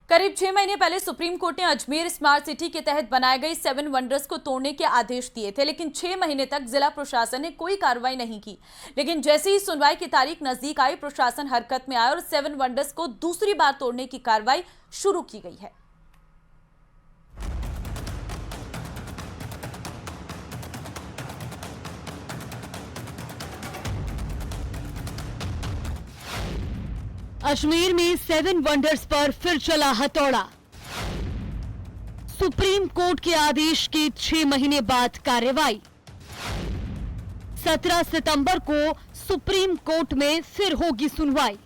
करीब 6 महीने पहले सुप्रीम कोर्ट ने अजमेर स्मार्ट सिटी के तहत बनाए गए 7 वंडर्स को तोड़ने के आदेश दिए थे, लेकिन 6 महीने तक जिला प्रशासन ने कोई कार्रवाई नहीं की। लेकिन जैसे ही सुनवाई की तारीख नजदीक आई, प्रशासन हरकत में आया और 7 वंडर्स को दूसरी बार तोड़ने की कार्रवाई शुरू की गई है। अजमेर में 7 वंडर्स पर फिर चला हथौड़ा। सुप्रीम कोर्ट के आदेश के 6 महीने बाद कार्रवाई। 17 सितंबर को सुप्रीम कोर्ट में फिर होगी सुनवाई।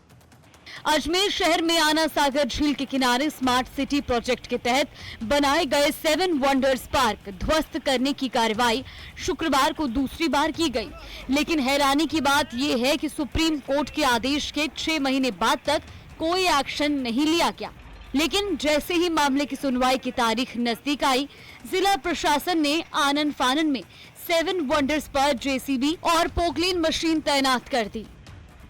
अजमेर शहर में आना सागर झील के किनारे स्मार्ट सिटी प्रोजेक्ट के तहत बनाए गए 7 वंडर्स पार्क ध्वस्त करने की कार्रवाई शुक्रवार को दूसरी बार की गई। लेकिन हैरानी की बात यह है कि सुप्रीम कोर्ट के आदेश के 6 महीने बाद तक कोई एक्शन नहीं लिया गया। लेकिन जैसे ही मामले की सुनवाई की तारीख नजदीक आई, जिला प्रशासन ने आनन फानन में 7 वंडर्स पर जेसीबी और पोकलेन मशीन तैनात कर दी।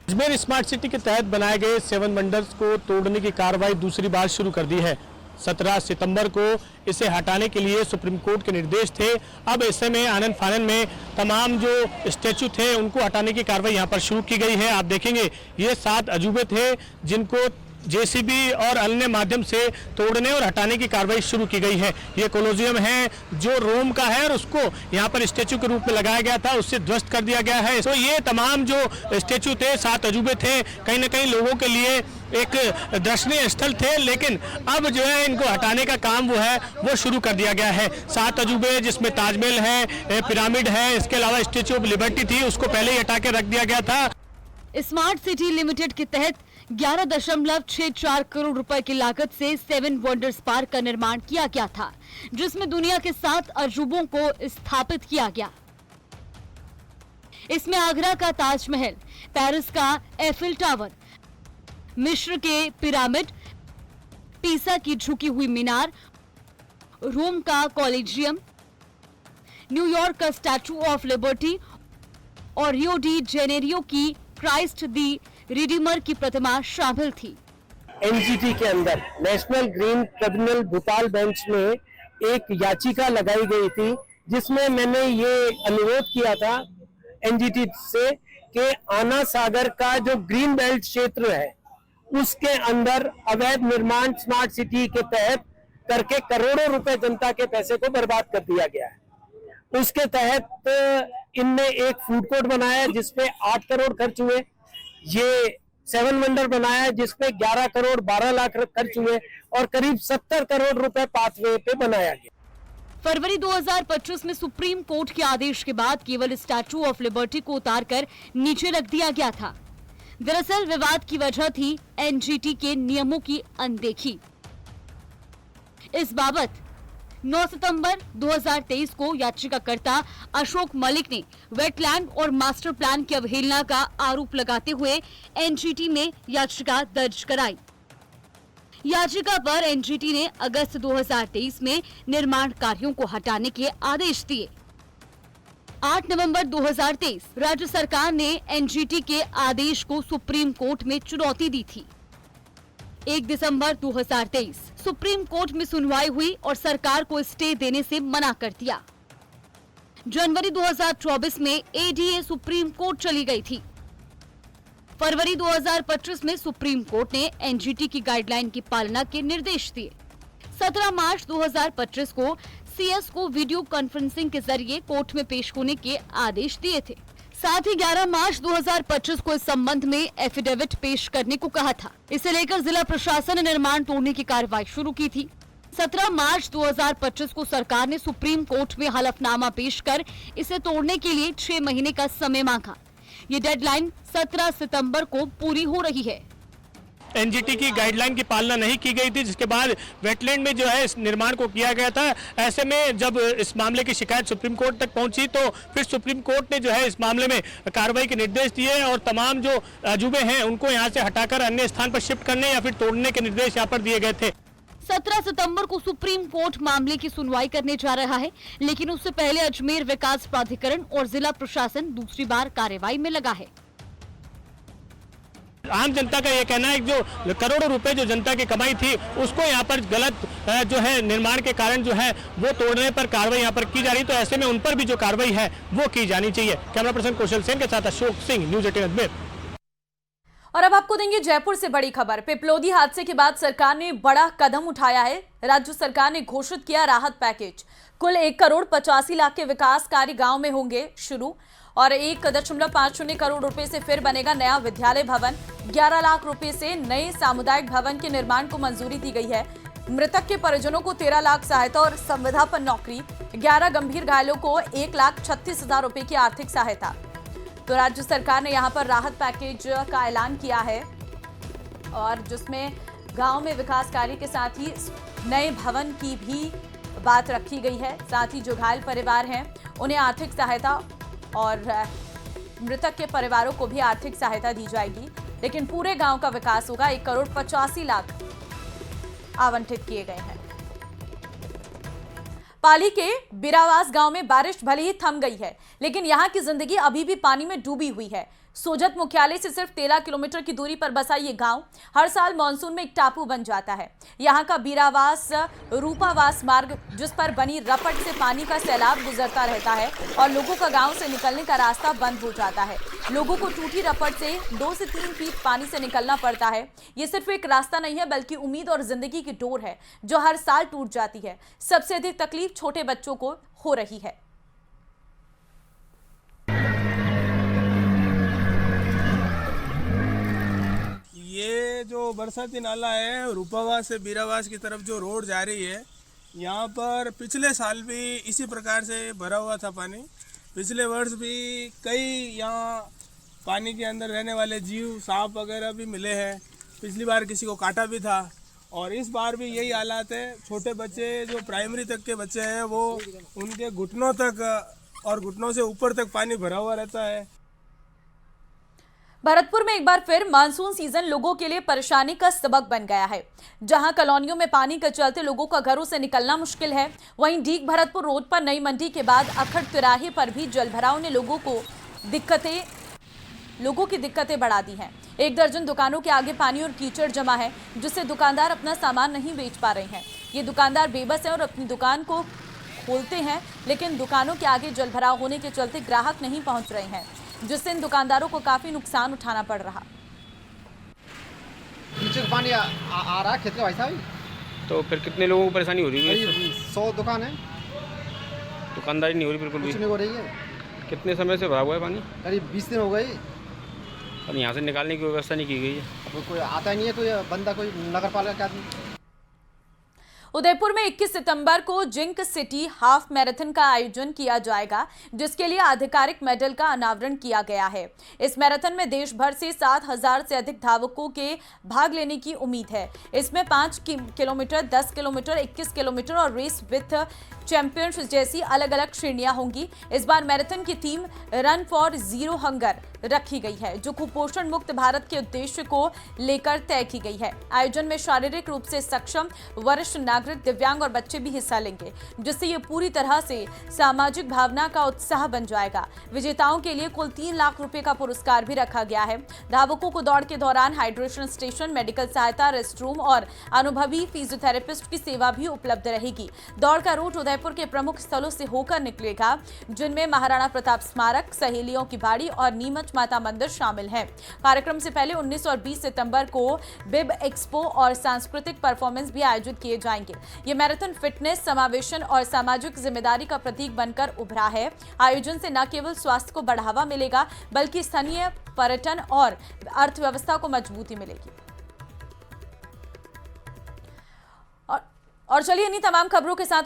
अजमेर स्मार्ट सिटी के तहत बनाए गए 7 वंडर्स को तोड़ने की कार्रवाई दूसरी बार शुरू कर दी है। 17 सितंबर को इसे हटाने के लिए सुप्रीम कोर्ट के निर्देश थे। अब ऐसे में आनन फानन में तमाम जो स्टैचू थे उनको हटाने की कार्रवाई यहां पर शुरू की गई है। आप देखेंगे ये 7 अजूबे थे जिनको जेसीबी और अन्य माध्यम से तोड़ने और हटाने की कार्रवाई शुरू की गई है। ये कोलोजियम है जो रोम का है और उसको यहाँ पर स्टैचू के रूप में लगाया गया था, उससे ध्वस्त कर दिया गया है। तो ये तमाम जो स्टैचू थे, 7 अजूबे थे, कहीं ना कहीं लोगों के लिए एक दर्शनीय स्थल थे, लेकिन अब जो है इनको हटाने का काम वो शुरू कर दिया गया है। 7 अजूबे जिसमें ताजमहल है, पिरामिड है, इसके अलावा स्टैचू ऑफ लिबर्टी थी, उसको पहले ही हटा के रख दिया गया था। स्मार्ट सिटी लिमिटेड के तहत 11.64 करोड़ रुपए की लागत से 7 वंडर्स पार्क का निर्माण किया गया था, जिसमें दुनिया के 7 अजूबों को स्थापित किया गया। इसमें आगरा का ताजमहल, पेरिस का एफिल टावर, मिस्र के पिरामिड, पीसा की झुकी हुई मीनार, रोम का कॉलेजियम, न्यूयॉर्क का स्टैचू ऑफ लिबर्टी और रियो डी जेनेरियो की क्राइस्ट दी रिडीमर की प्रतिमा शामिल थी। एनजीटी के अंदर national green tribunal Bhopal bench में एक याचिका लगाई गई थी, जिसमें मैंने ये अनुरोध किया था एनजीटी से कि आना सागर का जो ग्रीन बेल्ट क्षेत्र है उसके अंदर अवैध निर्माण स्मार्ट सिटी के तहत करके करोड़ों रुपए जनता के पैसे को बर्बाद कर दिया गया है। उसके तहत इनने एक फूड कोर्ट बनाया जिसपे 8 करोड़ खर्च हुए। ये 7 वंडर बनाया जिसपे 11 करोड़ 12 लाख खर्च हुए और करीब 70 करोड़ रुपए पाथवे पे बनाया गया। फरवरी 2025 में सुप्रीम कोर्ट के आदेश के बाद केवल स्टैचू ऑफ लिबर्टी को उतारकर नीचे रख दिया गया था। दरअसल विवाद की वजह थी एनजीटी के नियमों की अनदेखी। इस बाबत 9 सितंबर 2023 को याचिकाकर्ता अशोक मलिक ने वेटलैंड और मास्टर प्लान की अवहेलना का आरोप लगाते हुए एनजीटी में याचिका दर्ज कराई। याचिका पर एनजीटी ने अगस्त 2023 में निर्माण कार्यों को हटाने के आदेश दिए। 8 नवंबर 2023 राज्य सरकार ने एनजीटी के आदेश को सुप्रीम कोर्ट में चुनौती दी थी। 1 दिसंबर 2023 सुप्रीम कोर्ट में सुनवाई हुई और सरकार को स्टे देने से मना कर दिया। जनवरी 2024 में एडीए सुप्रीम कोर्ट चली गई थी। फरवरी 2025 में सुप्रीम कोर्ट ने एनजीटी की गाइडलाइन की पालना के निर्देश दिए। 17 मार्च 2025 को सीएस को वीडियो कॉन्फ्रेंसिंग के जरिए कोर्ट में पेश होने के आदेश दिए थे। साथ ही 11 मार्च 2025 को इस संबंध में एफिडेविट पेश करने को कहा था। इसे लेकर जिला प्रशासन ने निर्माण तोड़ने की कार्रवाई शुरू की थी। 17 मार्च 2025 को सरकार ने सुप्रीम कोर्ट में हलफनामा पेश कर इसे तोड़ने के लिए 6 महीने का समय मांगा। ये डेडलाइन 17 सितंबर को पूरी हो रही है। एनजीटी की गाइडलाइन की पालना नहीं की गई थी, जिसके बाद वेटलैंड में जो है इस निर्माण को किया गया था। ऐसे में जब इस मामले की शिकायत सुप्रीम कोर्ट तक पहुंची तो फिर सुप्रीम कोर्ट ने जो है इस मामले में कार्रवाई के निर्देश दिए और तमाम जो अजूबे हैं उनको यहां से हटाकर अन्य स्थान पर शिफ्ट करने या फिर तोड़ने के निर्देश यहाँ पर दिए गए थे। 17 सितंबर को सुप्रीम कोर्ट मामले की सुनवाई करने जा रहा है, लेकिन उससे पहले अजमेर विकास प्राधिकरण और जिला प्रशासन दूसरी बार कार्रवाई में लगा है। आम जनता का ये कहना है कि जो करोड़ों रुपए जो जनता की कमाई थी उसको यहाँ पर गलत जो है निर्माण के कारण जो है वो तोड़ने पर कार्रवाई यहाँ पर की जा रही, तो ऐसे में उन पर भी जो कार्रवाई है वो की जानी चाहिए। कैमरा पर्सन कौशल सेन के साथ अशोक सिंह, न्यूज़ 18 अजमेर। और अब आपको देंगे जयपुर से बड़ी खबर। पिपलोदी हादसे के बाद सरकार ने बड़ा कदम उठाया है। राज्य सरकार ने घोषित किया राहत पैकेज। कुल 1,85,00,000 के विकास कार्य गांव में होंगे शुरू और 1.50 करोड़ रुपए से फिर बनेगा नया विद्यालय भवन। 11 लाख रुपए से नए सामुदायिक भवन के निर्माण को मंजूरी दी गई है। मृतक के परिजनों को 13 लाख सहायता और संविदा पर नौकरी। 11 गंभीर घायलों को 1,36,000 रुपए की आर्थिक सहायता। तो राज्य सरकार ने यहां पर राहत पैकेज का ऐलान किया है और जिसमें गांव में विकास कार्य के साथ ही नए भवन की भी बात रखी गई है। साथ ही जो घायल परिवार हैं उन्हें आर्थिक सहायता और मृतक के परिवारों को भी आर्थिक सहायता दी जाएगी, लेकिन पूरे गांव का विकास होगा। 1,85,00,000 आवंटित किए गए हैं। पाली के बिरावास गांव में बारिश भले ही थम गई है, लेकिन यहां की जिंदगी अभी भी पानी में डूबी हुई है। सोजत मुख्यालय से सिर्फ 13 किलोमीटर की दूरी पर बसा ये गांव हर साल मानसून में एक टापू बन जाता है। यहां का बीरावास रूपावास मार्ग, जिस पर बनी रपट से पानी का सैलाब गुजरता रहता है और लोगों का गांव से निकलने का रास्ता बंद हो जाता है। लोगों को टूटी रपट से 2 से 3 फीट पानी से निकलना पड़ता है। ये सिर्फ एक रास्ता नहीं है, बल्कि उम्मीद और जिंदगी की डोर है जो हर साल टूट जाती है। सबसे अधिक तकलीफ छोटे बच्चों को हो रही है। ये जो बरसाती नाला है रूपावास से बीरावास की तरफ जो रोड जा रही है, यहाँ पर पिछले साल भी इसी प्रकार से भरा हुआ था पानी। पिछले वर्ष भी कई यहाँ पानी के अंदर रहने वाले जीव, सांप वगैरह भी मिले हैं। पिछली बार किसी को काटा भी था और इस बार भी यही हालात है। छोटे बच्चे जो प्राइमरी तक के बच्चे हैं वो उनके घुटनों तक और घुटनों से ऊपर तक पानी भरा हुआ रहता है। भरतपुर में एक बार फिर मानसून सीजन लोगों के लिए परेशानी का सबक बन गया है। जहां कॉलोनियों में पानी के चलते लोगों का घरों से निकलना मुश्किल है, वहीं डीग भरतपुर रोड पर नई मंडी के बाद अखड़ तिराहे पर भी जलभराव ने लोगों की दिक्कतें बढ़ा दी हैं। 1 दर्जन दुकानों के आगे पानी और कीचड़ जमा है, जिससे दुकानदार अपना सामान नहीं बेच पा रहे हैं। ये दुकानदार बेबस हैं और अपनी दुकान को खोलते हैं, लेकिन दुकानों के आगे जलभराव होने के चलते ग्राहक नहीं पहुंच रहे हैं, जिससे इन दुकानदारों को काफी नुकसान उठाना पड़ रहा। नीचे पानी आ रहा है खेत का भाई साहब। तो फिर कितने लोगों को परेशानी हो रही है? 100 दुकान है, दुकानदारी नहीं हो रही बिल्कुल भी। कुछ नहीं हो रही है। कितने समय से भरा हुआ है पानी? करीब 20 दिन हो गए। अब यहाँ से निकालने की व्यवस्था नहीं की गई है। अब कोई आता ही नहीं है, कोई बंदा, कोई नगर पालिका का आदमी। उदयपुर में 21 सितंबर को जिंक सिटी हाफ मैराथन का आयोजन किया जाएगा, जिसके लिए आधिकारिक मेडल का अनावरण किया गया है। इस मैराथन में देश भर से 7,000 से अधिक धावकों के भाग लेने की उम्मीद है। इसमें 5 किलोमीटर, 10 किलोमीटर, 21 किलोमीटर और रेस विथ चैंपियनशिप जैसी अलग अलग श्रेणियां होंगी। इस बार मैराथन की theme run for zero hunger रखी गई है, जो कुपोषण मुक्त भारत के उद्देश्य को लेकर तय की गई है। आयोजन में शारीरिक रूप से सक्षम, वरिष्ठ नागरिक, दिव्यांग और बच्चे भी हिस्सा लेंगे, जिससे ये पूरी तरह से सामाजिक भावना का उत्साह बन जाएगा। विजेताओं के लिए कुल 3 लाख रुपए का पुरस्कार भी रखा गया है। धावकों को दौड़ के दौरान हाइड्रेशन स्टेशन, मेडिकल सहायता, रेस्ट रूम और अनुभवी फिजियोथेरेपिस्ट की सेवा भी उपलब्ध रहेगी। दौड़ का रूट उदयपुर के प्रमुख स्थलों से होकर निकलेगा, जिनमें महाराणा प्रताप स्मारक, सहेलियों की बाड़ी और नीमच माता मंदिर शामिल हैं। कार्यक्रम से पहले 19 और 20 सितंबर को बिब एक्सपो और सांस्कृतिक परफॉर्मेंस भी आयोजित किए जाएंगे। ये मैराथन फिटनेस, समावेशन और सामाजिक जिम्मेदारी का प्रतीक बनकर उभरा है। आयोजन से न केवल स्वास्थ्य को बढ़ावा मिलेगा, बल्कि स्थानीय पर्यटन और अर्थव्यवस्था को मजबूती मिलेगी। और चलिए इन्हीं तमाम खबरों के साथ